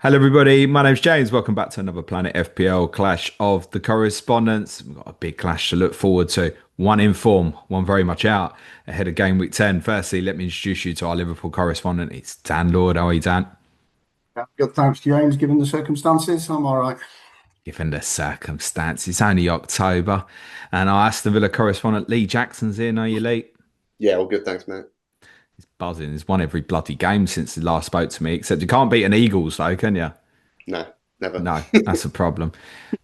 Hello, everybody. My name's James. Welcome back to another Planet FPL Clash of the Correspondents. We've got a big clash to look forward to. One in form, one very much out ahead of game week 10. Firstly, let me introduce you to our Liverpool correspondent. It's Dan Lord. How are you, Dan? Yeah, good, thanks, James. Given the circumstances, I'm all right. Given the circumstance, it's only October. And our Aston Villa correspondent, Lee Jackson's here. Are you, Lee? Yeah, all good, thanks, mate. He's buzzing. He's won every bloody game since he last spoke to me, except you can't beat an Eagles, though, can you? No, never. No, that's a problem.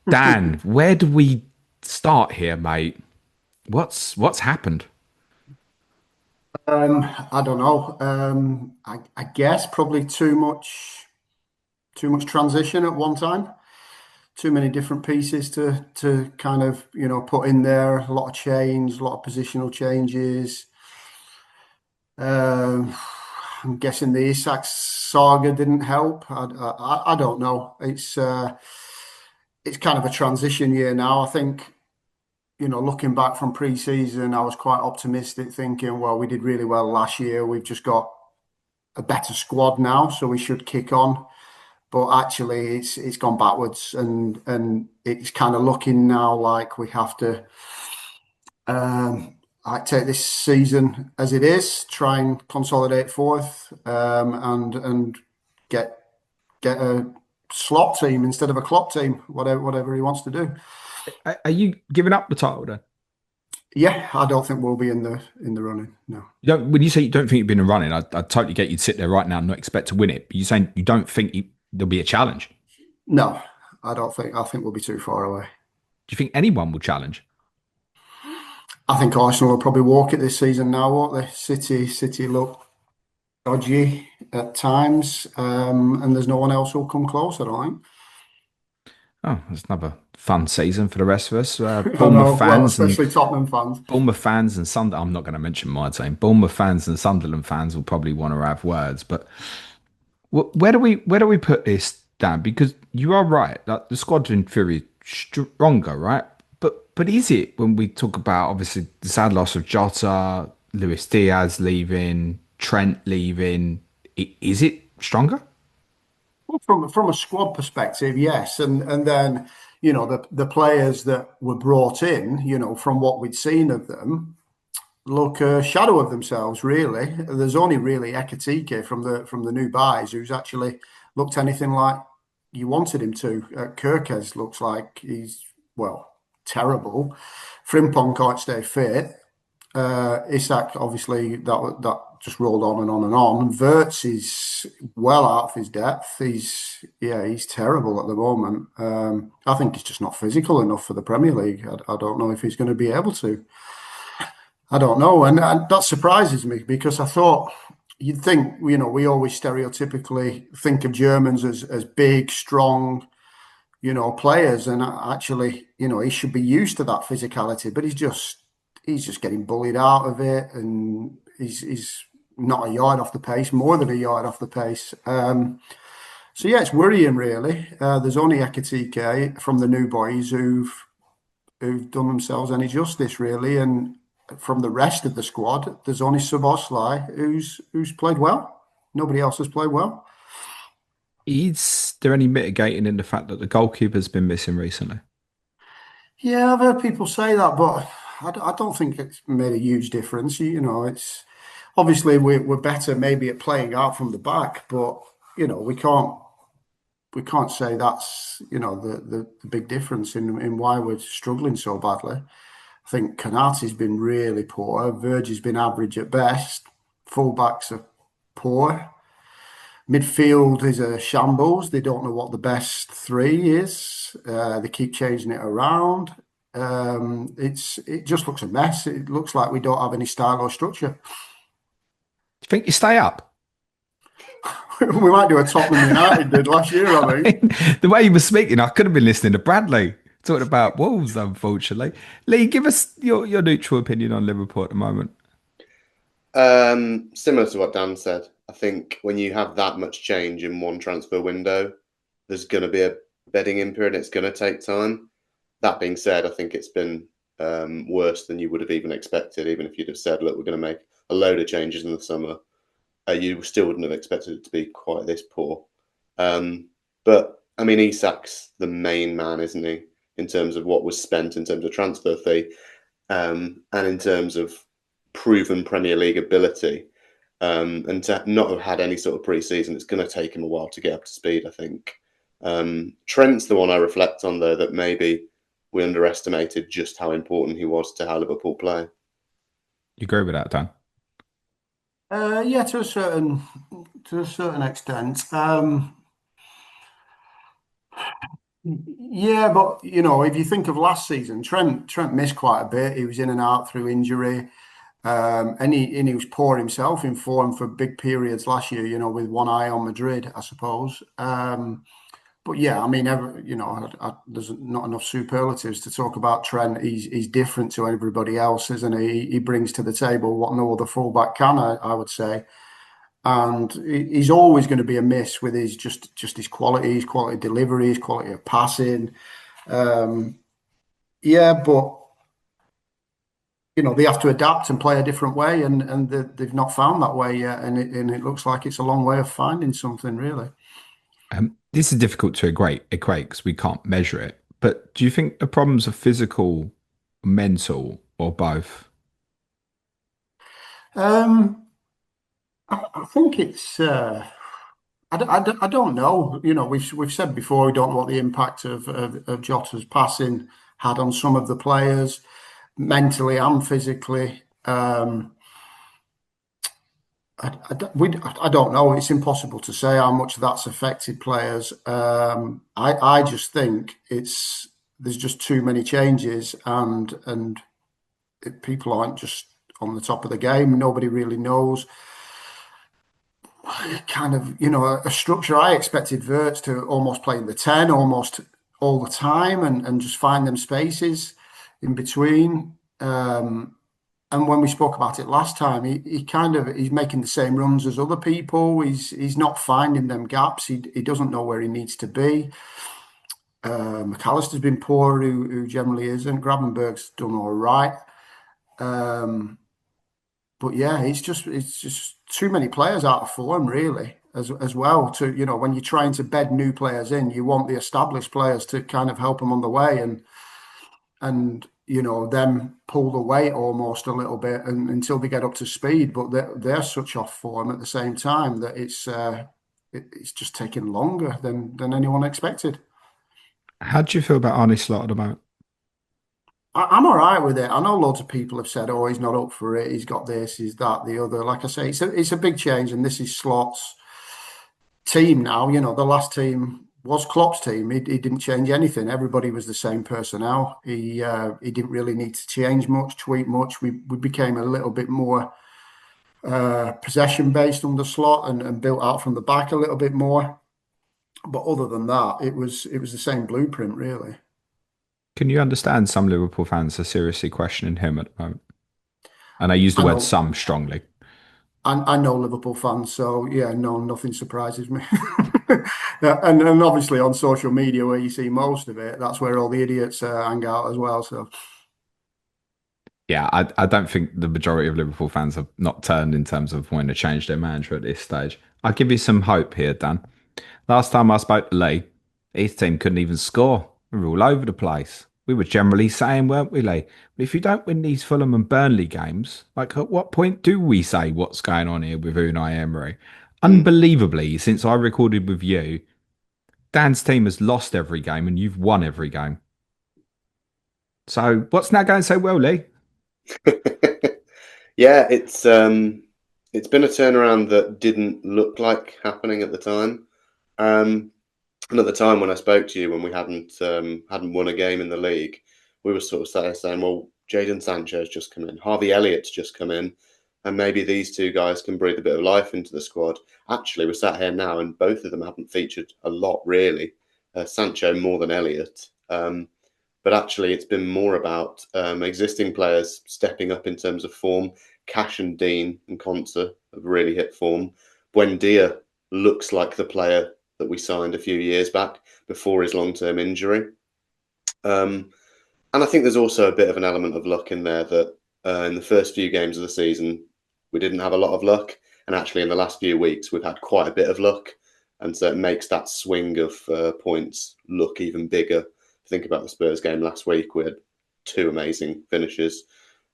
Dan, where do we start here, mate? What's happened? I don't know. I guess probably too much transition at one time. Too many different pieces to kind of put in there. A lot of change, a lot of positional changes. Um, I'm guessing the Isak saga didn't help. I don't know. It's kind of a transition year now. I think looking back from pre-season, I was quite optimistic, thinking, well, we did really well last year. We've just got a better squad now, so we should kick on. But actually, it's gone backwards, and it's kind of looking now like we have to like take this season as it is, try and consolidate fourth, and get get a slot team instead of a clock team, whatever he wants to do. Are you giving up the title then? Yeah, I don't think we'll be in the running. No. When you say you don't think you've been in running, I totally get you'd sit there right now and not expect to win it. But you're saying you don't think there'll be a challenge. No, I don't think. I think we'll be too far away. Do you think anyone will challenge? I think Arsenal will probably walk it this season now, won't they? City look dodgy at times, and there's no one else who'll come close, I don't Oh, it's another fun season for the rest of us. think. I know, well, And especially Tottenham fans. Bournemouth fans and Sunderland. I'm not going to mention my team. Bournemouth fans and Sunderland fans will probably want to have words. But where do we put this, Dan? Because you are right. Like, the squad's in theory stronger, right? But is it when we talk about obviously the sad loss of Jota, Luis Diaz leaving, Trent leaving? Is it stronger? Well, from a squad perspective, yes, and then the players that were brought in, from what we'd seen of them, look a shadow of themselves. Really, there's only really Ekatike from the new buys who's actually looked anything like you wanted him to. Kirkes looks like he's well terrible. Frimpong can't stay fit. Isak, obviously, that just rolled on and on and on. Verts is well out of his depth. He's terrible at the moment. I think he's just not physical enough for the Premier League. I don't know if he's going to be able to. I don't know, and that surprises me because I thought you'd think, we always stereotypically think of Germans as big, strong, players, and actually, he should be used to that physicality, but he's just getting bullied out of it, and he's not a yard off the pace, more than a yard off the pace. So yeah, it's worrying really. There's only Ekatike from the new boys who've done themselves any justice really, and from the rest of the squad, there's only Szoboszlai who's played well. Nobody else has played well. Is there any mitigating in the fact that the goalkeeper's been missing recently? Yeah, I've heard people say that, but I don't think it's made a huge difference. It's obviously we're better maybe at playing out from the back, but we can't say that's the big difference in why we're struggling so badly. I think Kanati's been really poor. Virgil's been average at best. Fullbacks are poor. Midfield is a shambles. They don't know what the best three is. They keep changing it around. It just looks a mess. It looks like we don't have any style or structure. Do you think you stay up? We might do a Tottenham United did last year, I think. The way you were speaking, I could have been listening to Bradley talking about Wolves, unfortunately. Lee, give us your neutral opinion on Liverpool at the moment. Similar to what Dan said, I think when you have that much change in one transfer window, there's going to be a bedding in period. It's going to take time. That being said, I think it's been worse than you would have even expected. Even if you'd have said, "Look, we're going to make a load of changes in the summer," you still wouldn't have expected it to be quite this poor. But I mean, Isak's the main man, isn't he, in terms of what was spent in terms of transfer fee, and in terms of proven Premier League ability. And to not have had any sort of pre-season, it's going to take him a while to get up to speed, I think. Trent's the one I reflect on, though, that maybe we underestimated just how important he was to how Liverpool play. You agree with that, Dan? Yeah, to a certain extent. Yeah, but if you think of last season, Trent missed quite a bit. He was in and out through injury, and he was poor himself in form for big periods last year. With one eye on Madrid, I suppose. But yeah, I mean, there's not enough superlatives to talk about Trent. He's different to everybody else, isn't he? He brings to the table what no other fullback can, I would say. And he's always going to be a miss with his his quality delivery, his quality of passing. Yeah, but they have to adapt and play a different way, and they've not found that way yet. And it looks like it's a long way of finding something, really. This is difficult to equate because we can't measure it. But do you think the problems are physical, mental, or both? I think it's. I don't know. We've said before we don't know what the impact of Jota's passing had on some of the players, mentally and physically. I don't know. It's impossible to say how much that's affected players. I just think there's just too many changes, and people aren't just on the top of the game. Nobody really knows. Kind of, a structure. I expected Verts to almost play in the 10 almost all the time and just find them spaces in between. And when we spoke about it last time, he's making the same runs as other people. He's not finding them gaps. He doesn't know where he needs to be. McAllister's been poor, who generally isn't. Gravenberg's done all right. But yeah, it's just too many players out of form, really, as well. To when you're trying to bed new players in, you want the established players to kind of help them on the way and them pull the weight almost a little bit until they get up to speed. But they're such off form at the same time that it's just taking longer than anyone expected. How do you feel about Arne Slot at the moment? I'm all right with it. I know loads of people have said, "Oh, he's not up for it. He's got this, he's that, the other." Like I say, it's a big change, and this is Slot's team now. The last team was Klopp's team. He didn't change anything. Everybody was the same personnel. He didn't really need to change much, tweak much. We became a little bit more possession based under Slot and built out from the back a little bit more. But other than that, it was the same blueprint, really. Can you understand some Liverpool fans are seriously questioning him at the moment? And I use the I word know, some strongly. I know Liverpool fans, so yeah, no, nothing surprises me. Yeah, and obviously on social media, where you see most of it, that's where all the idiots hang out as well. So Yeah, I don't think the majority of Liverpool fans have not turned in terms of wanting to change their manager at this stage. I'll give you some hope here, Dan. Last time I spoke to Lee, his team couldn't even score. We were all over the place. We were generally saying, weren't we, Lee? But if you don't win these Fulham and Burnley games, like at what point do we say what's going on here with Unai Emery? Unbelievably, since I recorded with you, Dan's team has lost every game and you've won every game. So what's now going so well, Lee? Yeah, it's been a turnaround that didn't look like happening at the time. And at the time when I spoke to you, when we hadn't won a game in the league, we were sort of saying, well, Jadon Sancho's just come in, Harvey Elliott's just come in, and maybe these two guys can breathe a bit of life into the squad. Actually, we're sat here now, and both of them haven't featured a lot, really. Sancho more than Elliott. But actually, it's been more about existing players stepping up in terms of form. Cash and Dean and Konsa have really hit form. Buendia looks like the player that we signed a few years back before his long-term injury. And I think there's also a bit of an element of luck in there that in the first few games of the season, we didn't have a lot of luck. And actually, in the last few weeks, we've had quite a bit of luck. And so it makes that swing of points look even bigger. Think about the Spurs game last week. We had two amazing finishes.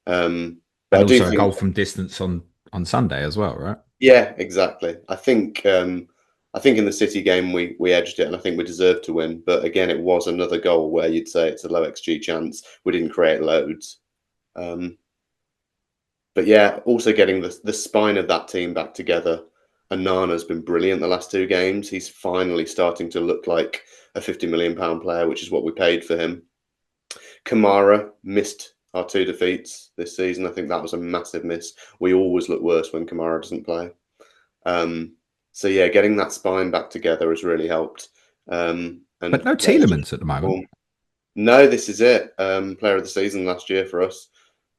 But And I do also a goal think, from distance on Sunday as well, right? yeah, exactly. I think in the City game we edged it, and I think we deserved to win. But again, it was another goal where you'd say it's a low XG chance. We didn't create loads. Um, but yeah, also getting the spine of that team back together. Anana's been brilliant the last two games. He's finally starting to look like a £50 million player, which is what we paid for him. Kamara missed our two defeats this season. I think that was a massive miss. We always look worse when Kamara doesn't play. So yeah, getting that spine back together has really helped. But And no let's just Tielemans at the moment. no, this is it. Player of the season last year for us.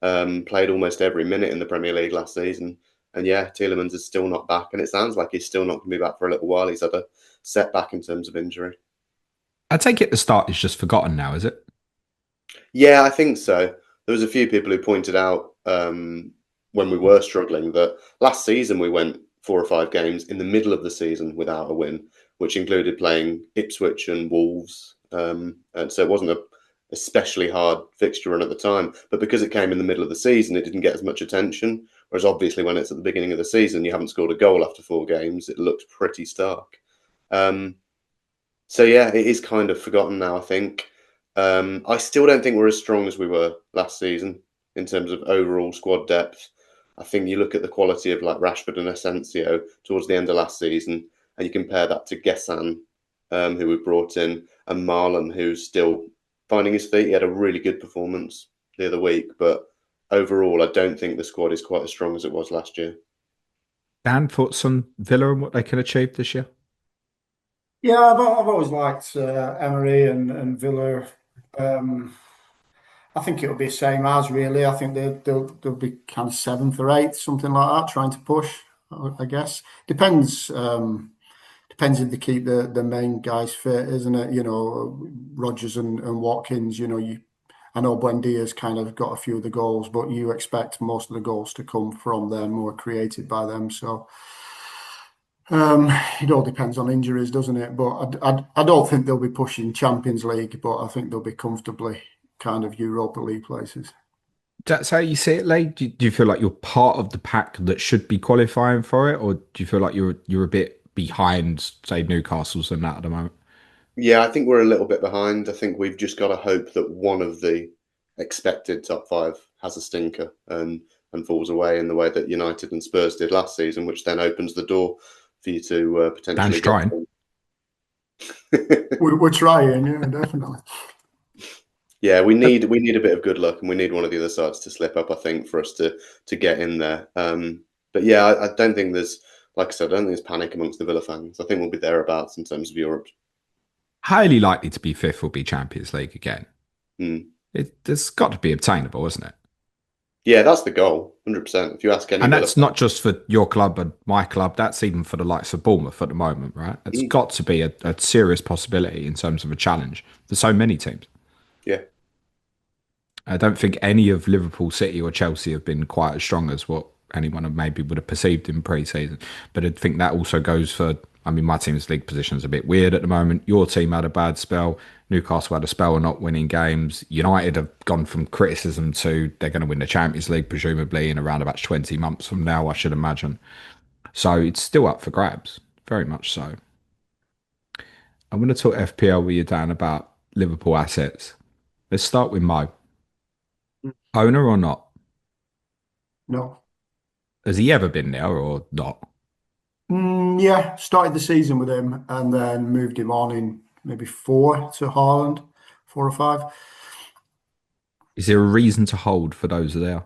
Played almost every minute in the Premier League last season. And yeah, Tielemans is still not back. And it sounds like he's still not going to be back for a little while. He's had a setback in terms of injury. I take it the start is just forgotten now, is it? Yeah, I think so. There was a few people who pointed out when we were struggling that last season we went 4 or 5 games in the middle of the season without a win, which included playing Ipswich and Wolves. And so it wasn't a especially hard fixture run at the time. But because it came in the middle of the season, it didn't get as much attention. Whereas obviously when it's at the beginning of the season, you haven't scored a goal after 4 games, it looked pretty stark. So yeah, it is kind of forgotten now, I think. I still don't think we're as strong as we were last season in terms of overall squad depth. I think you look at the quality of like Rashford and Asensio towards the end of last season, and you compare that to Gessan, who we brought in, and Marlon, who's still finding his feet. He had a really good performance the other week, but overall, I don't think the squad is quite as strong as it was last year. Dan, thoughts on Villa and what they can achieve this year? Yeah, I've always liked Emery and Villa. Um, I think it'll be the same as really. I think they'll be kind of seventh or eighth, something like that, trying to push. I guess depends if they keep the main guys fit, isn't it? You know, Rogers and Watkins. You know, I know Buendia's kind of got a few of the goals, but you expect most of the goals to come from them or created by them. So it all depends on injuries, doesn't it? But I don't think they'll be pushing Champions League, but I think they'll be comfortably kind of Europa League places. That's how you see it, Lee? Do you feel like you're part of the pack that should be qualifying for it, or do you feel like you're a bit behind, say, Newcastle's and that at the moment? Yeah, I think we're a little bit behind. I think we've just got to hope that one of the expected top five has a stinker and falls away in the way that United and Spurs did last season, which then opens the door for you to Dan's potentially get. trying. We're trying, yeah, definitely. Yeah, we need a bit of good luck, and we need one of the other sides to slip up, I think, for us to get in there. But yeah, I don't think there's, like I said, I don't think there's panic amongst the Villa fans. I think we'll be thereabouts in terms of Europe. Highly likely to be fifth or be Champions League again. Mm. It's got to be obtainable, isn't it? Yeah, that's the goal, 100%. If you ask any And Villa that's not just for your club and my club. That's even for the likes of Bournemouth at the moment, right? It's fan, got to be a serious possibility in terms of a challenge for so many teams. yeah, I don't think any of Liverpool, City, or Chelsea have been quite as strong as what anyone maybe would have perceived in pre-season. But I think that also goes for. I mean, my team's league position is a bit weird at the moment. Your team had a bad spell. Newcastle had a spell of not winning games. United have gone from criticism to they're going to win the Champions League, presumably in around about 20 months from now, I should imagine. So it's still up for grabs, very much so. I'm going to talk FPL with you, Dan, about Liverpool assets. Let's start with Mo. Owner or not? No. Has he ever been there or not? Yeah, started the season with him and then moved him on in maybe four to Haaland, 4 or 5. Is there a reason to hold for those there?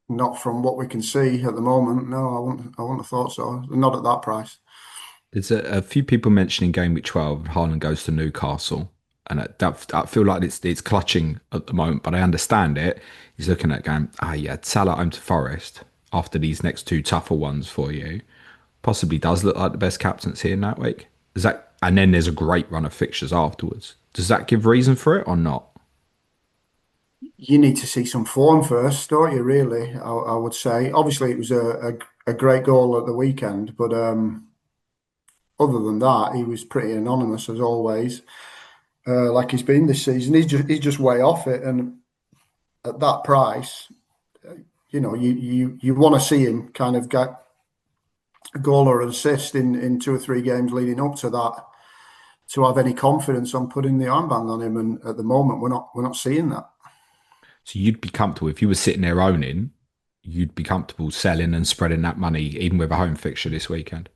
Not from what we can see at the moment. No, I wouldn't have thought so. Not at that price. There's a few people mentioning game week 12 and Haaland goes to Newcastle. And I feel like it's clutching at the moment, but I understand it. He's looking at going, yeah, Salah home to Forest after these next two tougher ones for you. Possibly does look like the best captaincy in that week. Is that, and then there's a great run of fixtures afterwards. Does that give reason for it or not? You need to see some form first, don't you? Really, I would say. Obviously, it was a great goal at the weekend, but other than that, he was pretty anonymous as always, like he's been this season. He's just way off it, and at that price, you want to see him kind of get a goal or an assist in 2 or 3 games leading up to that to have any confidence on putting the armband on him. And at the moment, we're not seeing that. So you'd be comfortable if you were sitting there owning, you'd be comfortable selling and spreading that money, even with a home fixture this weekend.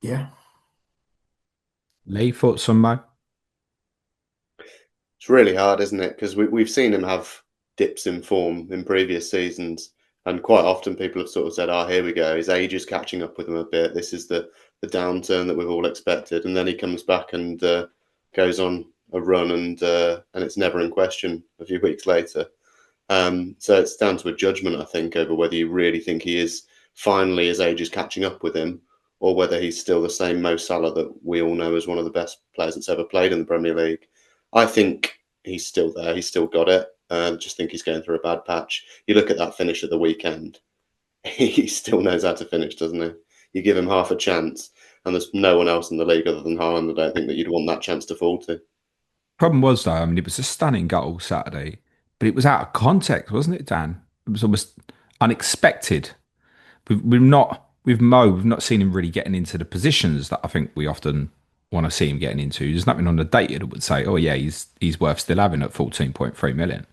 Yeah. Lee, thoughts on Mo? It's really hard, isn't it? Because we've seen him have dips in form in previous seasons, and quite often people have sort of said, "Oh, here we go. His age is catching up with him a bit. This is the downturn that we've all expected." And then he comes back and goes on a run, and it's never in question a few weeks later. So it's down to a judgment, I think, over whether you really think he is finally his age is catching up with him, or whether he's still the same Mo Salah that we all know as one of the best players that's ever played in the Premier League. I think he's still there. He's still got it. Just think he's going through a bad patch. You look at that finish at the weekend. He still knows how to finish, doesn't he? You give him half a chance, and there's no one else in the league other than Haaland. I don't think that you'd want that chance to fall to. Problem was though, I mean, it was a stunning goal Saturday, but it was out of context, wasn't it, Dan? It was almost unexpected. We've not with Mo, we've not seen him really getting into the positions that I think we often want to see him getting into. There's nothing on the data that would say, oh yeah, he's worth still having at 14.3 million.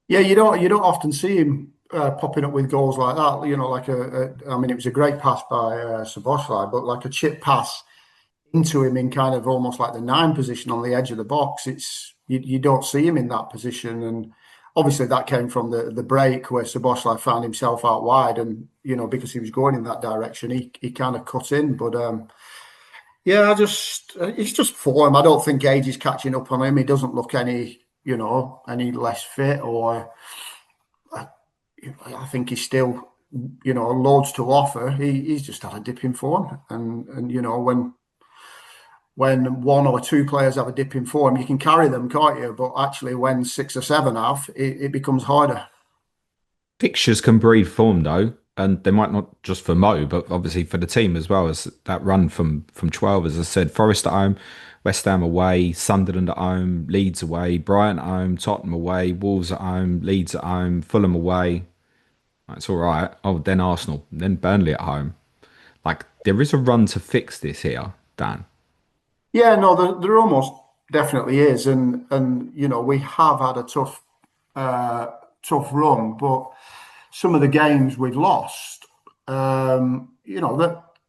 Yeah, you don't often see him popping up with goals like that. Like I mean, it was a great pass by Szoboszlai, but like a chip pass into him in kind of almost like the 9 position on the edge of the box. You don't see him in that position, and obviously that came from the break where Szoboszlai found himself out wide, and because he was going in that direction, he kind of cut in. But yeah, it's just form. I don't think age is catching up on him. He doesn't look any less fit, or I think he's still loads to offer. He's just had a dip in form, and when 1 or 2 players have a dip in form, you can carry them, can't you? But actually, when 6 or 7 have, it becomes harder. Fixtures can breed form though, and they might not just for Mo, but obviously for the team as well as that run from 12. As I said, Forest at home, West Ham away, Sunderland at home, Leeds away, Brighton at home, Tottenham away, Wolves at home, Leeds at home, Fulham away. That's all right. Oh, then Arsenal, then Burnley at home. Like there is a run to fix this here, Dan. Yeah, no, there almost definitely is, and we have had a uh, tough run, but some of the games we've lost, they're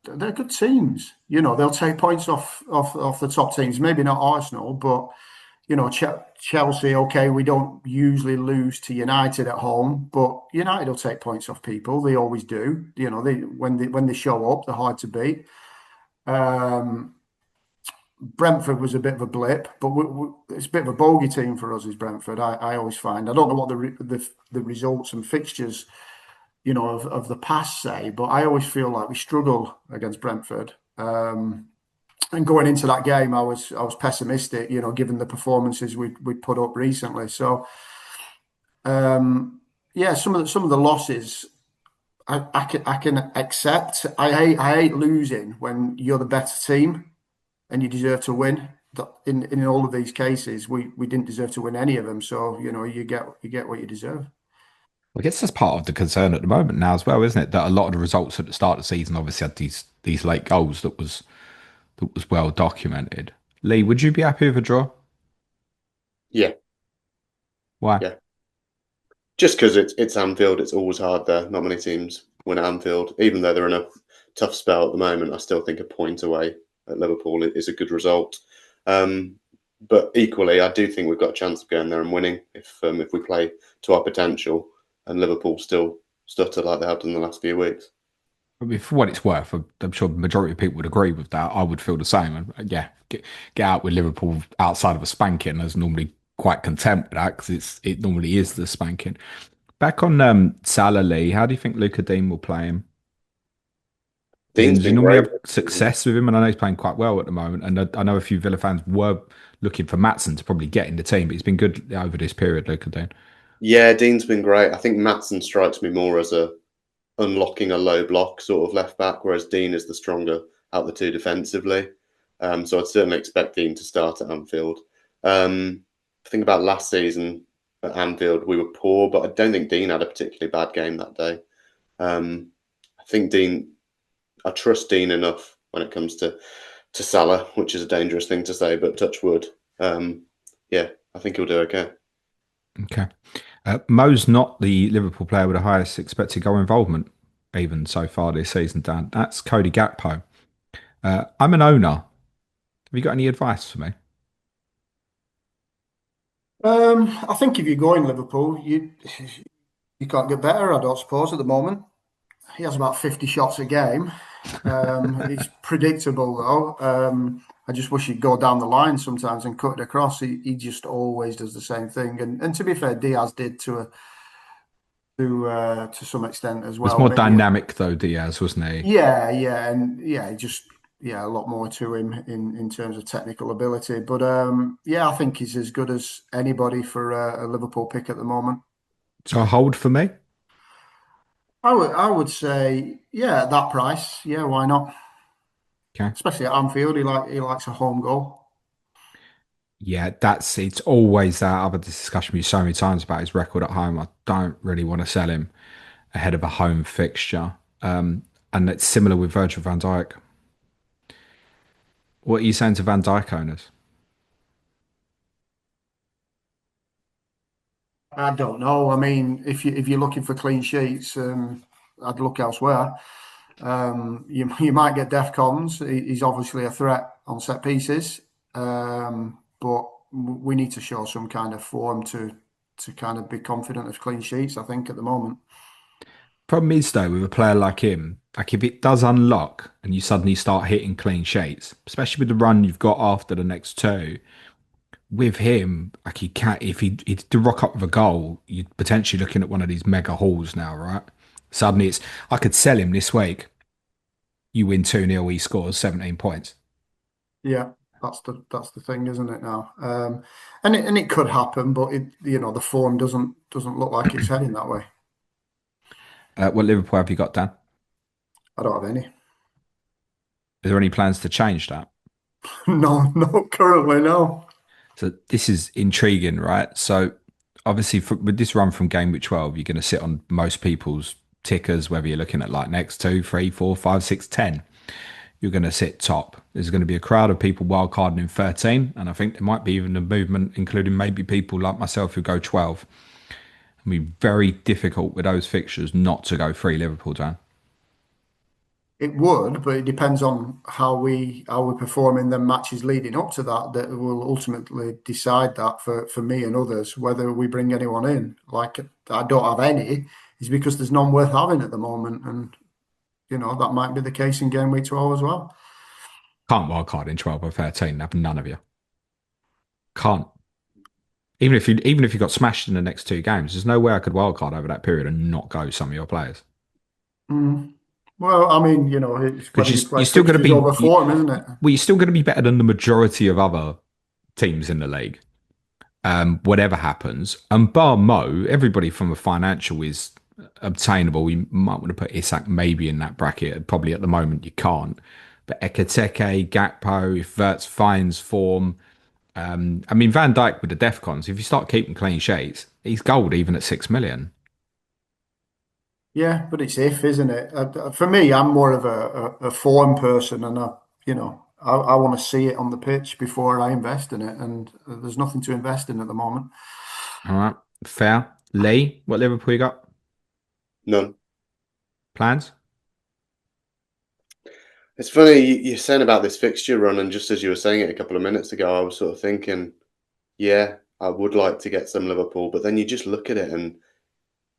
good teams. They'll take points off the top teams. Maybe not Arsenal, but Chelsea. Okay, we don't usually lose to United at home, but United will take points off people. They always do. When they show up, they're hard to beat. Um, Brentford was a bit of a blip, but it's a bit of a bogey team for us. Is Brentford? I always find. I don't know what the results and fixtures of the past say, but I always feel like we struggle against Brentford. And going into that game, I was pessimistic, given the performances we put up recently. So yeah, some of the losses I can accept. I hate losing when you're the better team and you deserve to win. In all of these cases, we didn't deserve to win any of them. So you get what you deserve. I guess that's part of the concern at the moment now as well, isn't it? That a lot of the results at the start of the season obviously had these late goals that was well documented. Lee, would you be happy with a draw? Yeah, Why? yeah. Just because it's Anfield, it's always hard there. Not many teams win at Anfield, even though they're in a tough spell at the moment. I still think a point away at Liverpool is a good result. But equally, I do think we've got a chance of going there and winning if we play to our potential, and Liverpool still stutter like they have done the last few weeks. I mean, for what it's worth, I'm sure the majority of people would agree with that. I would feel the same. And yeah, get out with Liverpool outside of a spanking. I was normally quite content with that because it normally is the spanking. Back on Salah, Lee, how do you think Luca Dean will play him? Dean's Does he been normally great. have success with him? And I know he's playing quite well at the moment. And I know a few Villa fans were looking for Matson to probably get in the team, but he's been good over this period, Luca Dean. Yeah, Dean's been great. I think Matson strikes me more as a unlocking a low block sort of left back, whereas Dean is the stronger out the two defensively. So I'd certainly expect Dean to start at Anfield. Think about last season at Anfield, we were poor, but I don't think Dean had a particularly bad game that day. I think I trust Dean enough when it comes to Salah, which is a dangerous thing to say, but touch wood. Yeah, I think he'll do okay. Okay. Mo's not the Liverpool player with the highest expected goal involvement, even so far this season, Dan. That's Cody Gakpo. I'm an owner. Have you got any advice for me? I think if you're going Liverpool, you can't get better, I don't suppose, at the moment. He has about 50 shots a game. He's predictable though. I just wish he'd go down the line sometimes and cut it across. He just always does the same thing. And to be fair, Diaz did to some extent as Was well. more Maybe, dynamic though, Diaz, wasn't he? yeah, just a lot more to him in terms of technical ability. But yeah, I think he's as good as anybody for a Liverpool pick at the moment. So a hold for me. I would say, yeah, at that price, yeah, why not? Okay. Especially at Anfield, he likes a home goal. Yeah, it's always that other discussion with you so many times about his record at home. I don't really want to sell him ahead of a home fixture. And it's similar with Virgil van Dijk. What are you saying to Van Dijk owners? I don't know. I mean, if you're looking for clean sheets, I'd look elsewhere. You might get Defcons. He's obviously a threat on set pieces, but we need to show some kind of form to kind of be confident of clean sheets. I think at the moment. Problem is though, with a player like him, like if it does unlock and you suddenly start hitting clean sheets, especially with the run you've got after the next two, with him, like he can't if he to rock up with a goal, you're potentially looking at one of these mega hauls now, right? Suddenly it's I could sell him this week. You win 2-0, he scores 17 points. Yeah, that's the thing, isn't it now? And it could happen, but the form doesn't look like it's heading that way. What Liverpool have you got, Dan? I don't have any. Are there any plans to change that? No, not currently, no. So this is intriguing, right? So obviously with this run from game week 12, you're going to sit on most people's tickers, whether you're looking at like next 2, 3, 4, 5, 6, 10. You're going to sit top. There's going to be a crowd of people wildcarding in 13, and I think there might be even a movement, including maybe people like myself who go 12. It'll be very difficult with those fixtures not to go 3 Liverpool, Dan. It would, but it depends on how we perform in the matches leading up to that. That will ultimately decide that for me and others whether we bring anyone in. Like I don't have any, is because there's none worth having at the moment, and that might be the case in game week 12 as well. Can't wildcard in 12 or 13. Have none of you. Can't. Even if you got smashed in the next 2 games, there's no way I could wildcard over that period and not go some of your players. Mm. Well, I mean, it's Because whether you play you're still going to fixtures be over form, isn't it? well, you're still going to be better than the majority of other teams in the league. Whatever happens, and bar Mo, everybody from a financial is obtainable. You might want to put Isak maybe in that bracket. Probably at the moment you can't. But Ekateke, Gakpo, if Verts finds form, I mean Van Dijk with the Defcons. If you start keeping clean sheets, he's gold even at 6 million. Yeah, but it's if, isn't it? For me, I'm more of a form person, and I want to see it on the pitch before I invest in it, and there's nothing to invest in at the moment. All right, fair. Lee, what Liverpool you got? None. Plans? It's funny you're saying about this fixture run, and just as you were saying it a couple of minutes ago, I was sort of thinking, yeah, I would like to get some Liverpool, but then you just look at it and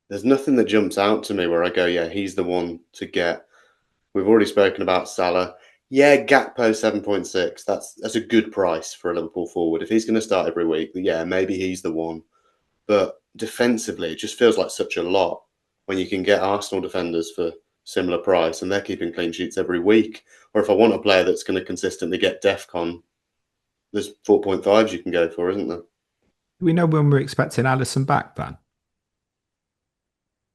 there's nothing that jumps out to me where I go, yeah, he's the one to get. We've already spoken about Salah. Yeah, Gakpo 7.6. That's a good price for a Liverpool forward. If he's going to start every week, yeah, maybe he's the one. But defensively, it just feels like such a lot when you can get Arsenal defenders for similar price and they're keeping clean sheets every week. Or if I want a player that's going to consistently get DEFCON, there's 4.5s you can go for, isn't there? Do we know when we're expecting Allison back, Dan?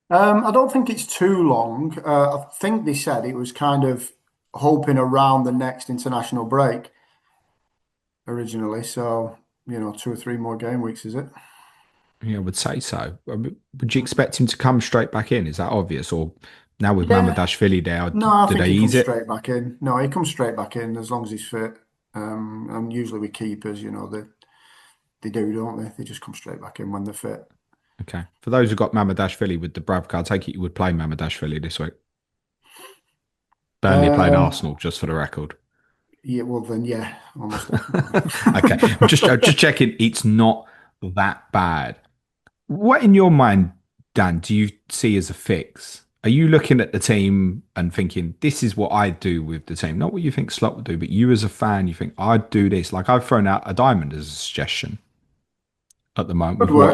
I don't think it's too long. I think they said it was kind of hoping around the next international break originally. So, 2 or 3 more game weeks, is it? Yeah, I would say so. I mean, would you expect him to come straight back in? Is that obvious? Or now with Yeah. Mamadashvili there, No, I do think they he ease comes it? straight back in. No, he comes straight back in as long as he's fit. And usually with keepers, they do, don't they? They just come straight back in when they're fit. Okay. For those who got Mamadashvili with the Bravka, I take it you would play Mamadashvili this week. Burnley playing Um, Arsenal, just for the record. yeah, well then, yeah, almost definitely. Okay. I'm just checking it's not that bad. What in your mind, Dan, do you see as a fix? Are you looking at the team and thinking, this is what I'd do with the team? Not what you think Slot would do, but you as a fan, you think, I'd do this. Like I've thrown out a diamond as a suggestion at the moment Good with work.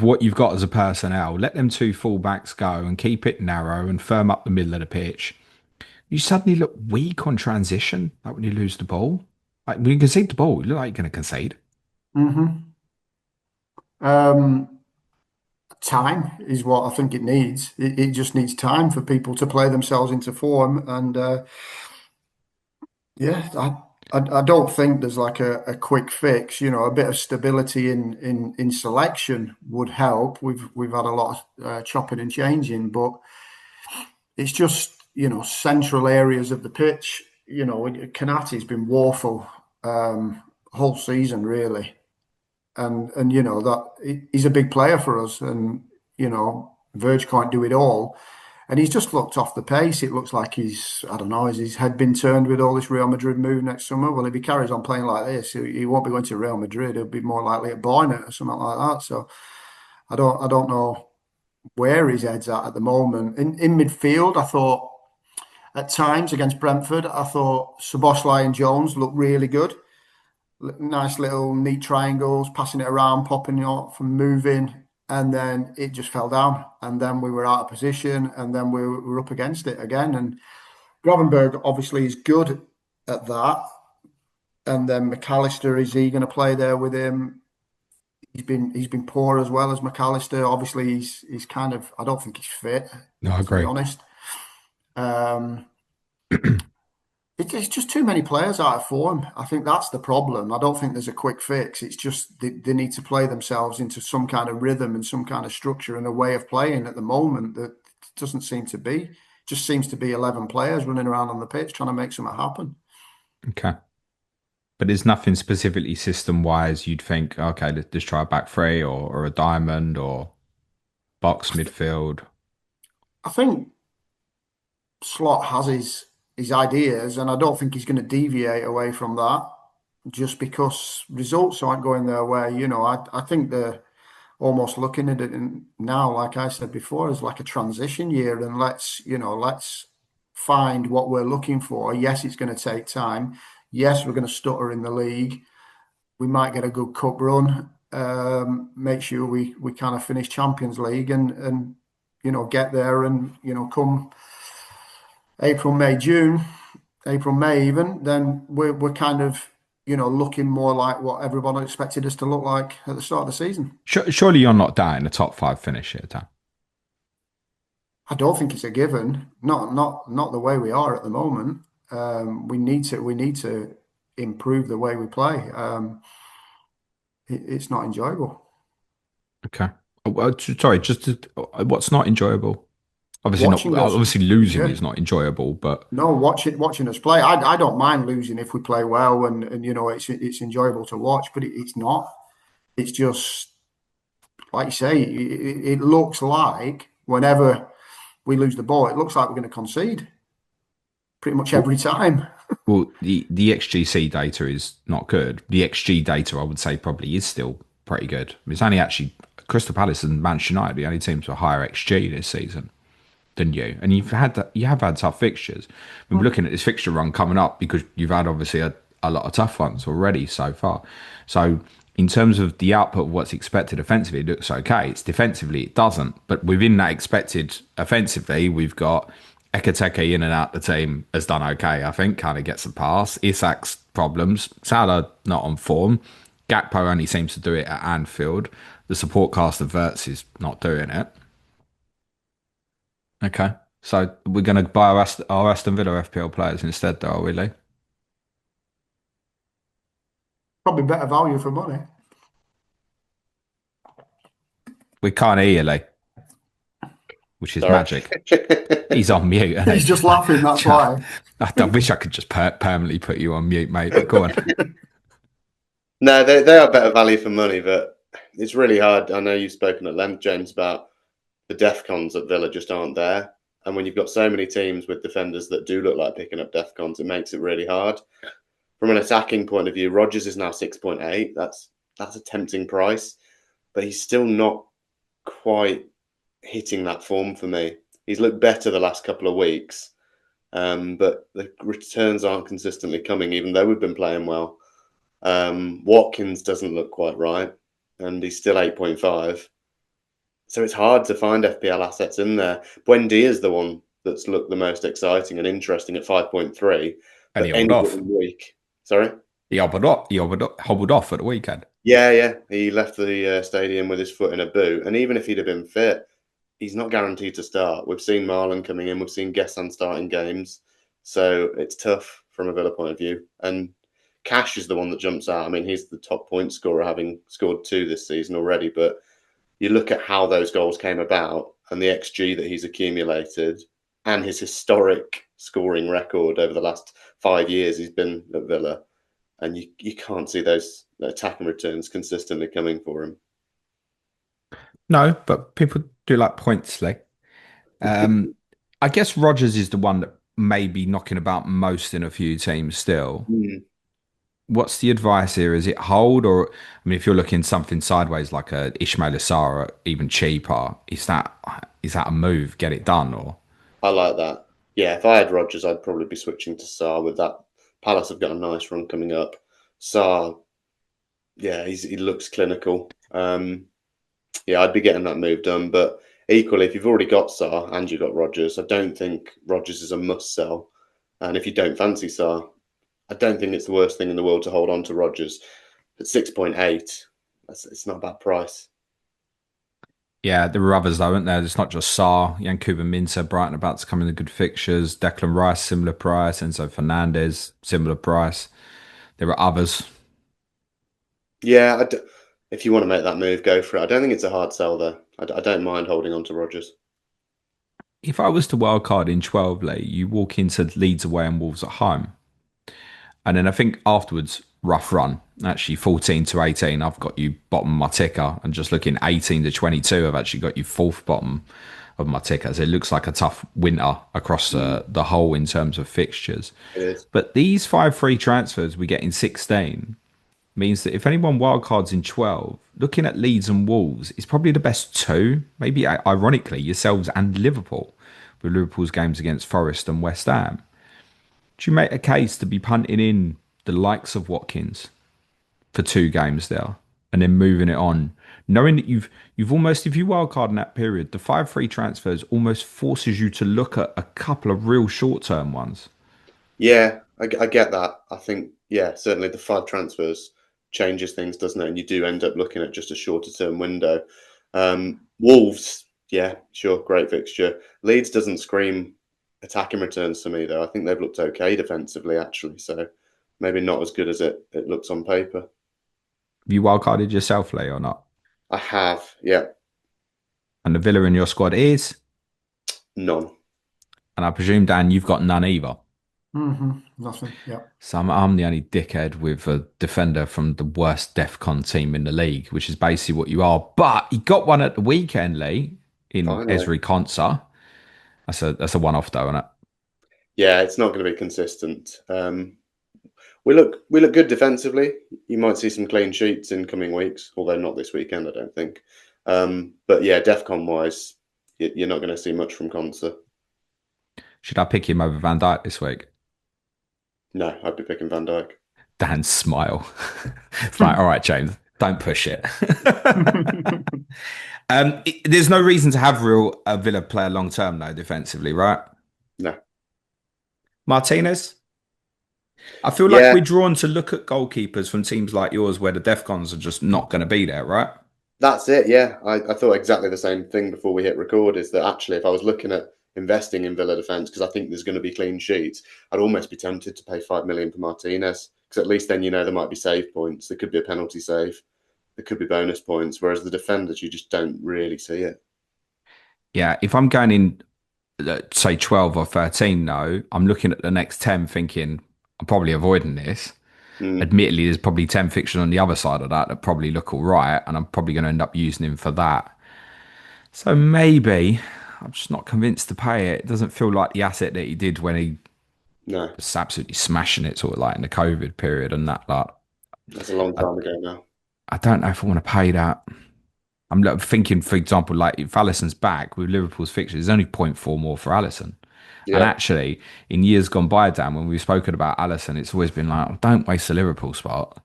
what you've got as a personnel. Let them two fullbacks go and keep it narrow and firm up the middle of the pitch. You suddenly look weak on transition, like when you lose the ball. Like when you concede the ball, you look like you're going to concede. Hmm. Um, Time is what I think it needs. It just needs time for people to play themselves into form. And yeah, I don't think there's like a quick fix. A bit of stability in selection would help. We've had a lot of chopping and changing, but it's just central areas of the pitch. Kanati's been woeful whole season really, and that he's a big player for us, and Verge can't do it all. And he's just looked off the pace. It looks like I don't know, has his head been turned with all this Real Madrid move next summer? Well, if he carries on playing like this, he won't be going to Real Madrid. He'll be more likely at Bayern or something like that. So I don't know where his head's at the moment. In midfield, I thought at times against Brentford, I thought Szoboszlai and Jones looked really good. Nice little neat triangles, passing it around, popping it off and moving. And then it just fell down. And then we were out of position. And then we were up against it again. And Gravenberg obviously is good at that. And then McAllister, is he going to play there with him? He's been poor as well as McAllister. Obviously, he's kind of, I don't think he's fit, No, I to be agree. honest. Um, it's just too many players out of form. I think that's the problem. I don't think there's a quick fix. It's just they need to play themselves into some kind of rhythm and some kind of structure and a way of playing at the moment that doesn't seem to be. Just seems to be 11 players running around on the pitch trying to make something happen. Okay. But there's nothing specifically system wise you'd think, okay, let's just try a back three or a diamond or box midfield. I think Slot has his ideas, and I don't think he's going to deviate away from that just because results aren't going their way. I think they're almost looking at it now, like I said before, as like a transition year, and let's find what we're looking for. Yes, it's going to take time. Yes, we're going to stutter in the league. We might get a good cup run. Make sure we kind of finish Champions League and get there and come April, May, June, April, May even, then we're kind of looking more like what everyone expected us to look like at the start of the season. Surely you're not doubting a top five finish here, Dan. I don't think it's a given. Not the way we are at the moment. We need to improve the way we play. It's not enjoyable. Okay. Sorry, what's not enjoyable? Obviously not. Watching us, Obviously losing yeah. is not enjoyable, but No, watching us play. I don't mind losing if we play well and it's enjoyable to watch, but it's not. It's just like you say, it looks like whenever we lose the ball, it looks like we're going to concede pretty much well, every time. the XGC data is not good. The XG data, I would say, probably is still pretty good. It's only actually Crystal Palace and Manchester United, the only teams with a higher XG this season than you, and you have had tough fixtures. We're looking at this fixture run coming up because you've had obviously a lot of tough ones already so far. So in terms of the output of what's expected offensively, it looks okay. It's defensively it doesn't, but within that expected offensively, we've got Ekateke in and out the team has done okay. I think kind of gets a pass. Isak's problems. Salah not on form. Gakpo only seems to do it at Anfield. The support cast of Verts is not doing it. Okay. So we're going to buy our Aston Villa FPL players instead, though, are we, Lee? Probably better value for money. We can't hear you, Lee, which is Sorry. magic. He's on mute, isn't He's he? just laughing, that's why. I wish I could just permanently put you on mute, mate. But go on. No, they are better value for money, but it's really hard. I know you've spoken at length, James, about the defcons at Villa just aren't there. And when you've got so many teams with defenders that do look like picking up defcons, it makes it really hard. From an attacking point of view, Rogers is now 6.8. That's a tempting price, but he's still not quite hitting that form for me. He's looked better the last couple of weeks, but the returns aren't consistently coming, even though we've been playing well. Watkins doesn't look quite right, and he's still 8.5. So it's hard to find FPL assets in there. Buendia is the one that's looked the most exciting and interesting at 5.3, And he but hobbled any off. given week. Sorry? He hobbled off at the weekend. Yeah. He left the stadium with his foot in a boot. And even if he'd have been fit, he's not guaranteed to start. We've seen Marlon coming in. We've seen Gesson starting games. So it's tough from a Villa point of view. And Cash is the one that jumps out. I mean, he's the top point scorer, having scored 2 this season already. But you look at how those goals came about and the XG that he's accumulated and his historic scoring record over the last 5 years he's been at Villa. And you can't see those attacking returns consistently coming for him. No, but people do like points, Lee. I guess Rogers is the one that may be knocking about most in a few teams still. Mm. What's the advice here? Is it hold or I mean, if you're looking something sideways like a Ismail Assar, even cheaper, is that a move? Get it done or I like that. Yeah, if I had Rogers, I'd probably be switching to Sarr with that. Palace have got a nice run coming up. Sarr, yeah, he looks clinical. Yeah, I'd be getting that move done. But equally, if you've already got Sarr and you've got Rogers, I don't think Rogers is a must sell. And if you don't fancy Sarr, I don't think it's the worst thing in the world to hold on to Rogers at 6.8. It's not a bad price. yeah, there were others though, weren't there? It's not just Sarr, Yankuba Minter, Brighton about to come in the good fixtures, Declan Rice, similar price, Enzo Fernandez, similar price. There were others. Yeah, if you want to make that move, go for it. I don't think it's a hard sell though. I don't mind holding on to Rogers. If I was to wildcard in 12, Lee, you walk into Leeds away and Wolves at home. And then I think afterwards, rough run. Actually, 14 to 18, I've got you bottom of my ticker. And just looking 18 to 22, I've actually got you fourth bottom of my ticker. So it looks like a tough winter across the whole in terms of fixtures. It is. But these 5 free transfers we get in 16 means that if anyone wildcards in 12, looking at Leeds and Wolves is probably the best 2, maybe ironically, yourselves and Liverpool, with Liverpool's games against Forest and West Ham. Do you make a case to be punting in the likes of Watkins for 2 games there and then moving it on, knowing that you've almost, if you wildcard in that period, the 5 free transfers almost forces you to look at a couple of real short term ones. Yeah, I get that. I think, yeah, certainly the 5 transfers changes things, doesn't it? And you do end up looking at just a shorter term window. Wolves, yeah, sure, great fixture. Leeds doesn't scream attacking returns to me, though. I think they've looked okay defensively, actually. So maybe not as good as it looks on paper. Have you wildcarded yourself, Lee, or not? I have, yeah, And the Villa in your squad is, none. and I presume, Dan, you've got none either. Nothing. Yeah. So I'm the only dickhead with a defender from the worst DEFCON team in the league, which is basically what you are. But he got one at the weekend, Lee, in Finally. Esri Konsa. That's a one-off though, isn't it? Yeah, it's not going to be consistent. We look good defensively. You might see some clean sheets in coming weeks, although not this weekend, I don't think. But yeah, DEFCON wise, you're not going to see much from Konsa. Should I pick him over Van Dijk this week? No, I'd be picking Van Dijk. Dan's smile. Right, all right, James, don't push it. There's no reason to have real Villa player long term though, defensively, right? No. Martinez. I feel like we're drawn to look at goalkeepers from teams like yours where the DEFCONs are just not going to be there, right? That's it, yeah. I thought exactly the same thing before we hit record, is that actually if I was looking at investing in Villa defence because I think there's going to be clean sheets, I'd almost be tempted to pay 5 million for Martinez because at least then there might be save points. There could be a penalty save. There could be bonus points. Whereas the defenders, you just don't really see it. Yeah, if I'm going in, say 12 or 13, no, I'm looking at the next 10 thinking I'm probably avoiding this. Mm, Admittedly, there's probably 10 fixtures on the other side of that that probably look all right, and I'm probably going to end up using him for that. So maybe I'm just not convinced to pay it. It doesn't feel like the asset that he did when he no, was absolutely smashing it, sort of like in the COVID period and that. Like, that's a long I, time ago now. I don't know if I want to pay that. I'm thinking, for example, like if Alisson's back with Liverpool's fixtures, there's only point 0.4 more for Alisson. And Yeah, actually, in years gone by, Dan, when we've spoken about Alisson, it's always been like, oh, don't waste the Liverpool spot.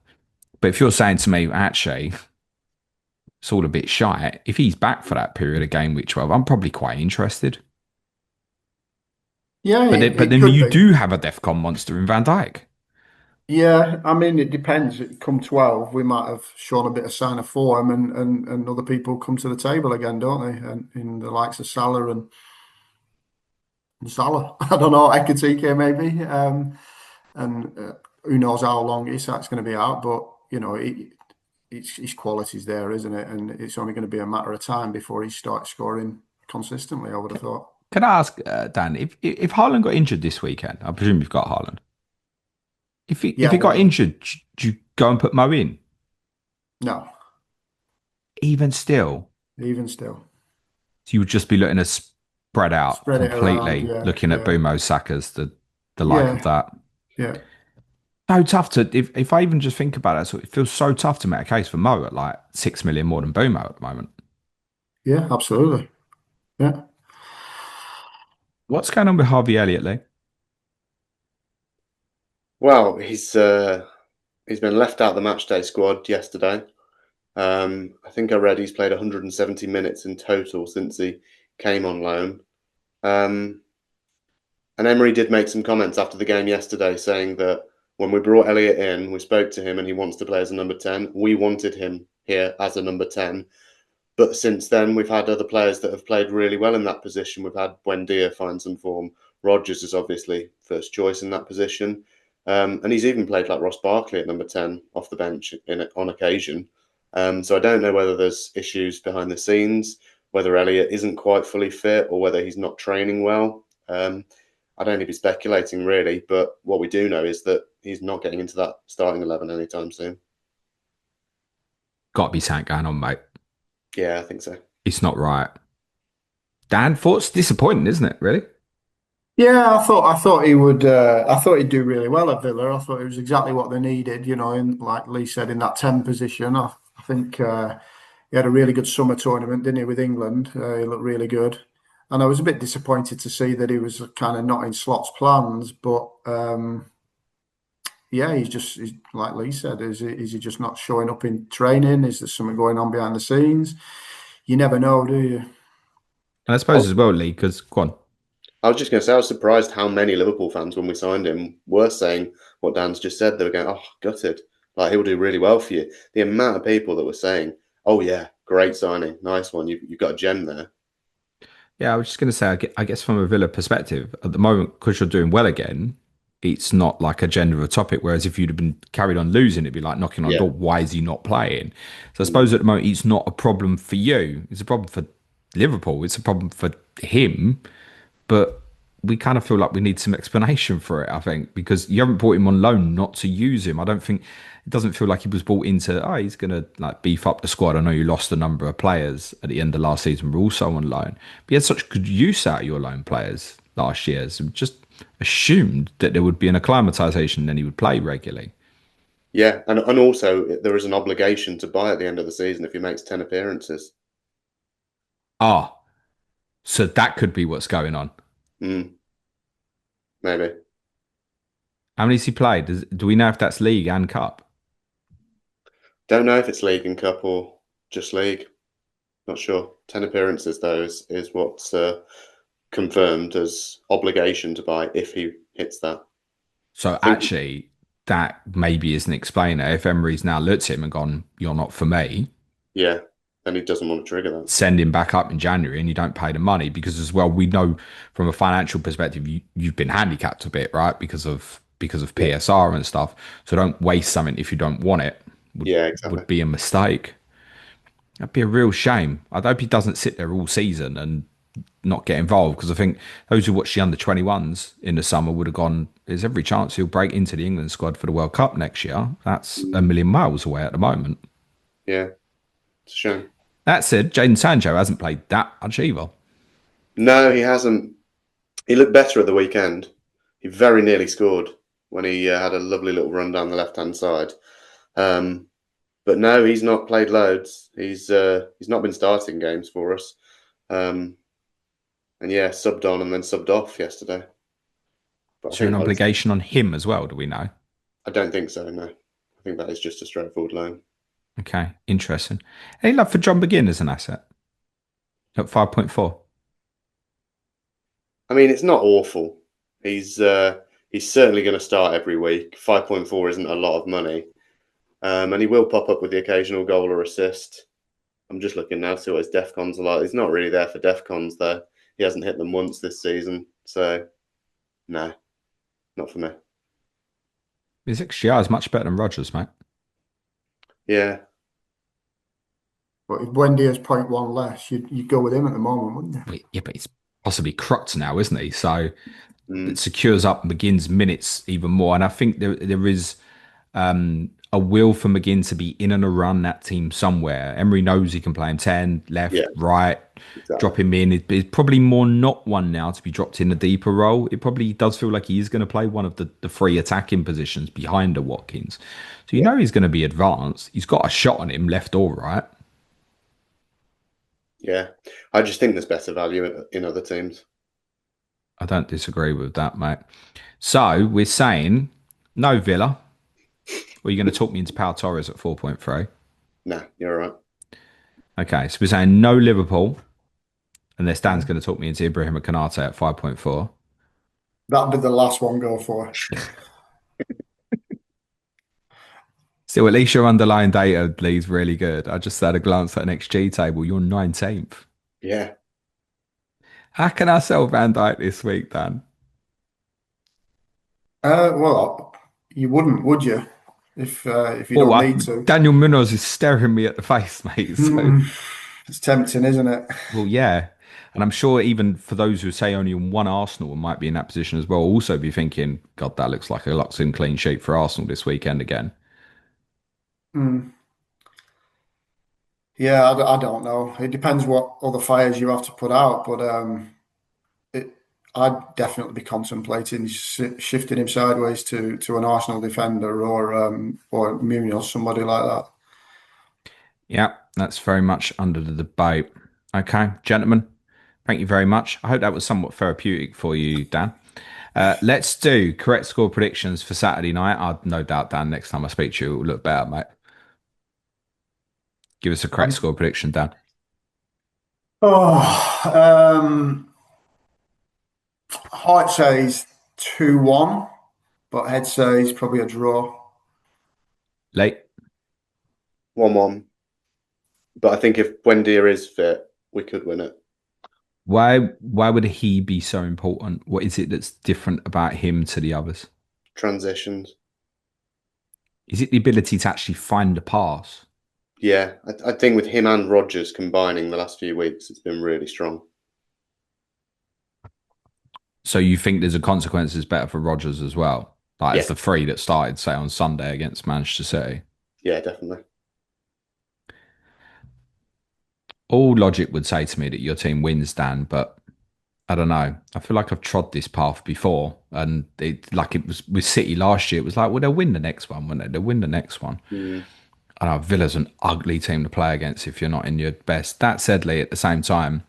But if you're saying to me, actually, it's all a bit shy, if he's back for that period of game week 12, I'm probably quite interested. Yeah, But it then could you be. do have a DEFCON monster in Van Dijk. Yeah, I mean, it depends. Come 12, we might have shown a bit of sign of form, and other people come to the table again, don't they? And in the likes of Salah and Salah, I don't know, Ekatike maybe, and who knows how long Isak's going to be out, but his quality's there, isn't it? And it's only going to be a matter of time before he starts scoring consistently, I would have thought. Can I ask, Dan, if Haaland got injured this weekend, I presume you've got Haaland. If Yeah, he got injured, do you go and put Mo in? no, Even still, even still, so you would just be looking to spread out spread it around. completely, Yeah, looking at yeah, Bumo Saka's the like of yeah, that. yeah, So tough to if I even just think about it, so it feels so tough to make a case for Mo at like 6 million more than Bumo at the moment. yeah, absolutely. Yeah. What's going on with Harvey Elliott, Lee? well, he's been left out of the matchday squad yesterday. I think I read he's played 170 minutes in total since he came on loan. Um, and Emery did make some comments after the game yesterday saying that when we brought Elliot in, we spoke to him and he wants to play as a number 10. We wanted him here as a number 10. But since then, we've had other players that have played really well in that position. We've had Buendia find some form. Rogers is obviously first choice in that position. And he's even played like Ross Barkley at number 10 off the bench on occasion. So I don't know whether there's issues behind the scenes, whether Elliot isn't quite fully fit or whether he's not training well. I'd only be speculating really, but what we do know is that he's not getting into that starting 11 anytime soon. Got to be something going on, mate. Yeah, I think so. It's not right. Dan, thoughts disappointing, isn't it? Really? Yeah, I thought he would. I thought he'd do really well at Villa. I thought it was exactly what they needed. In like Lee said, in that 10 position. I think he had a really good summer tournament, didn't he, with England? He looked really good, and I was a bit disappointed to see that he was kind of not in Slot's plans. But yeah, he's like Lee said. Is he just not showing up in training? Is there something going on behind the scenes? You never know, do you? And I suppose as well, Lee, because go on. I was just going to say, I was surprised how many Liverpool fans, when we signed him, were saying what Dan's just said. They were going, "Oh, gutted! Like he'll do really well for you." The amount of people that were saying, "Oh yeah, great signing, nice one. You've got a gem there." Yeah, I was just going to say, I guess from a Villa perspective, at the moment, because you're doing well again, it's not like agenda of a topic. Whereas if you'd have been carried on losing, it'd be like knocking on a Yeah, door. Why is he not playing? So I mm. suppose at the moment, it's not a problem for you. It's a problem for Liverpool. It's a problem for him. But we kind of feel like we need some explanation for it, I think, because you haven't brought him on loan not to use him. I don't think it doesn't feel like he was brought into, oh, he's going to like beef up the squad. I know you lost a number of players at the end of last season, were also on loan. But you had such good use out of your loan players last year. So just assumed that there would be an acclimatization and then he would play regularly. Yeah, and also there is an obligation to buy at the end of the season if he makes 10 appearances. Ah, so that could be what's going on. Mm, maybe. How many's he played? Do we know if that's league and cup? Don't know if it's league and cup or just league. Not sure. 10 appearances though is what's confirmed as obligation to buy if he hits that. So I think actually, that maybe is an explainer. If Emery's now looked at him and gone, "You're not for me," yeah. and he doesn't want to trigger that. send him back up in January and you don't pay the money because as well we know from a financial perspective you've been handicapped a bit, right? Because of Yeah, PSR and stuff. So don't waste something if you don't want it. Would yeah, exactly. would be a mistake. That'd be a real shame. I hope he doesn't sit there all season and not get involved because I think those who watch the under 21s in the summer would have gone, there's every chance he'll break into the England squad for the World Cup next year. That's a million miles away at the moment. Yeah, it's a shame. That said, Jadon Sancho hasn't played that much either. No, he hasn't. He looked better at the weekend. He very nearly scored when he had a lovely little run down the left-hand side. But no, he's not played loads. He's not been starting games for us. And yeah, subbed on and then subbed off yesterday. But Is there an obligation on him as well? Do we know? I don't think so, no. I think that is just a straightforward loan. Okay, interesting. Any love for John McGinn as an asset at 5.4? I mean, it's not awful. He's certainly going to start every week. 5.4 isn't a lot of money. And he will pop up with the occasional goal or assist. I'm just looking now to see what his DEFCONs are like. He's not really there for DEFCONs, though. He hasn't hit them once this season. So, no, not for me. His XGR is much better than Rogers, mate. Yeah. But if Wendy has 0.1 less, you'd go with him at the moment, wouldn't you? Yeah, but he's possibly crocked now, isn't he? So it secures up McGinn's minutes even more. And I think there is a will for McGinn to be in and around that team somewhere. Emery knows he can play him 10, left, right, exactly. drop him in. It's probably more not one now to be dropped in a deeper role. It probably does feel like he is going to play one of the three attacking positions behind a Watkins. So you know he's going to be advanced. He's got a shot on him, left or right. Yeah. I just think there's better value in other teams. I don't disagree with that, mate. So we're saying no Villa. Or are you going to talk me into Pau Torres at 4.3? Nah, you're all right. Okay, so we're saying no Liverpool. Unless Dan's going to talk me into Ibrahim Konate at 5.4. That'd be the last one go for. Still, at least your underlying data leads really good. I just had a glance at an XG table. You're 19th. Yeah. How can I sell Van Dijk this week, Dan? Well, you wouldn't, would you? If you don't need to. Daniel Munoz is staring me at the face, mate. So. It's tempting, isn't it? Well, yeah. And I'm sure even for those who say only one Arsenal might be in that position as well, also be thinking, God, that looks like a Luxon clean sheet for Arsenal this weekend again. Yeah, I don't know. It depends what other fires you have to put out, but I'd definitely be contemplating shifting him sideways to an Arsenal defender or Munoz, somebody like that. Yeah, that's very much under the debate. Okay, gentlemen, thank you very much. I hope that was somewhat therapeutic for you, Dan. Let's do correct score predictions for Saturday night. I've no doubt, Dan, next time I speak to you, it will look better, mate. Give us a correct score prediction, Dan. Heart says 2-1, but head says probably a draw. Late? 1-1. But I think if Buendia is fit, we could win it. Why would he be so important? What is it that's different about him to the others? Transitions. Is it the ability to actually find a pass? Yeah, I think with him and Rogers combining the last few weeks, it's been really strong. So you think there's a consequence is better for Rogers as well? Like it's the three that started, say, on Sunday against Manchester City? Yeah, definitely. All logic would say to me that your team wins, Dan, but I don't know. I feel like I've trod this path before, and it was with City last year. It was like, well, they'll win the next one, won't they? They'll win the next one. I know Villa's an ugly team to play against if you're not in your best. That said, Lee, at the same time,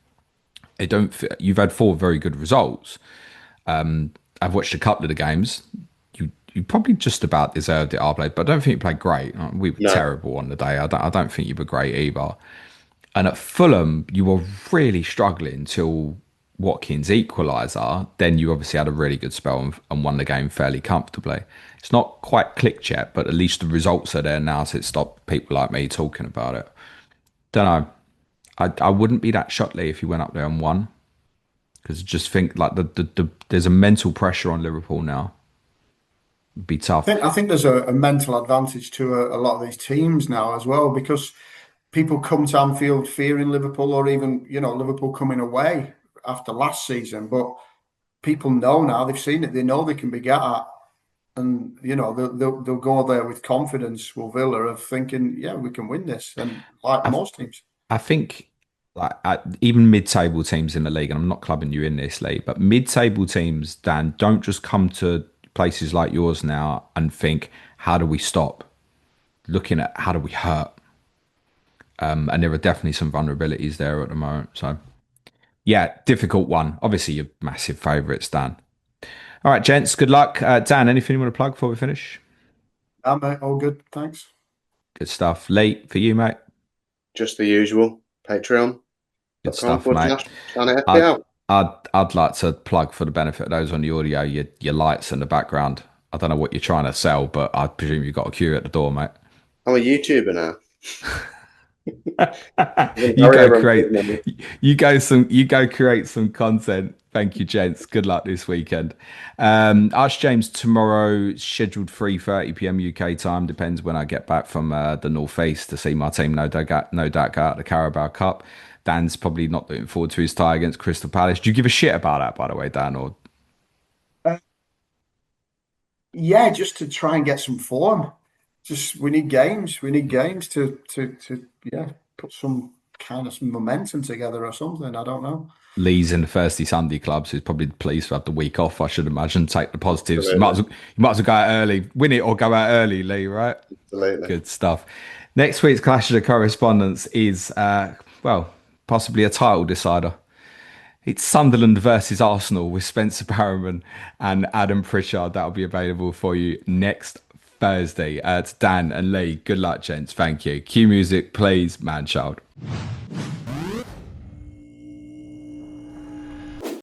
you've had 4 very good results. I've watched a couple of the games. You probably just about deserved it, Arblade, but I don't think you played great. We were terrible on the day. I don't think you were great either. And at Fulham, you were really struggling till Watkins equaliser. Then you obviously had a really good spell and won the game fairly comfortably. It's not quite clicked yet, but at least the results are there now, so it stopped people like me talking about it. Don't know. I wouldn't be that shocked, Lee, if you went up there and won. Because just think like there's a mental pressure on Liverpool now. It'd be tough. I think there's a mental advantage to a lot of these teams now as well, because people come to Anfield fearing Liverpool, or even, Liverpool coming away after last season. But people know now, they've seen it, they know they can be get at. And, they'll go there with confidence, will Villa, of thinking, yeah, we can win this. And like I, most teams. I think like even mid-table teams in the league, and I'm not clubbing you in this, Lee, but mid-table teams, Dan, don't just come to places like yours now and think, how do we stop? Looking at how do we hurt? And there are definitely some vulnerabilities there at the moment. So yeah, difficult one. Obviously, you're massive favourites, Dan. All right, gents, good luck. Dan, anything you want to plug before we finish? Mate, all good. Thanks. Good stuff. Late for you, mate. Just the usual. Patreon.com Good stuff, forward mate. slash Planet I'd, FPL. I'd like to plug, for the benefit of those on the audio, your lights in the background. I don't know what you're trying to sell, but I presume you've got a queue at the door, mate. I'm a YouTuber now. You go create you go create some content. Thank you, gents. Good luck this weekend. Ask James tomorrow, scheduled 3:30 p.m. UK time. Depends when I get back from the northeast to see my team. No doubt go out the Carabao Cup. Dan's probably not looking forward to his tie against Crystal Palace. Do you give a shit about that, by the way, Dan? Or Uh, yeah, just to try and get some form. Just we need games. We need games to put some kind of some momentum together or something. I don't know. Lee's in the Thursday Sunday clubs, who's probably pleased to have the week off, I should imagine. Take the positives. Absolutely. You might as well go out early, win it or go out early, Lee, right? Absolutely. Good stuff. Next week's Clash of the Correspondents is, well, possibly a title decider. It's Sunderland versus Arsenal with Spencer Barrowman and Adam Pritchard. That'll be available for you next Thursday. To Dan and Lee, good luck, gents. Thank you. Cue music, please, man child.